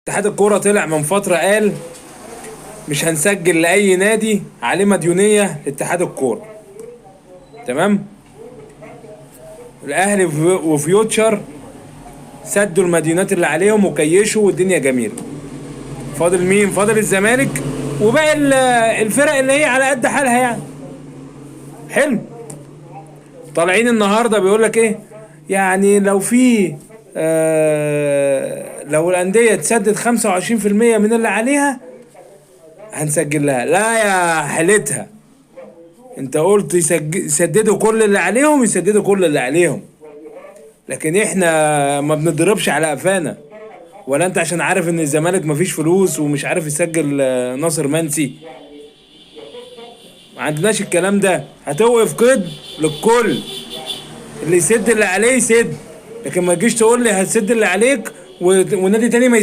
اتحاد الكوره طلع من فتره قال مش هنسجل لاي نادي عليه مديونيه لاتحاد الكوره. تمام. الاهلي وفيوتشر سدوا المديونات اللي عليهم وكيشوا والدنيا جميله. فاضل مين؟ فاضل الزمالك وباقي الفرق اللي هي على قد حالها يعني. حلو. طالعين النهارده بيقول لك ايه؟ يعني لو في لو الانديه تسدد 25% من اللي عليها هنسجل لها. لا يا حلتها، انت قلت يسددوا كل اللي عليهم، يسددوا كل اللي عليهم، لكن احنا ما بنضربش على قفانا. ولا انت عشان عارف ان الزمالك مفيش فلوس ومش عارف يسجل ناصر منسي؟ ما عندناش الكلام ده. هتوقف قيد للكل، اللي يسد اللي عليه يسد، لكن ما تجيش تقول لي هتسد اللي عليك ونادي تاني ما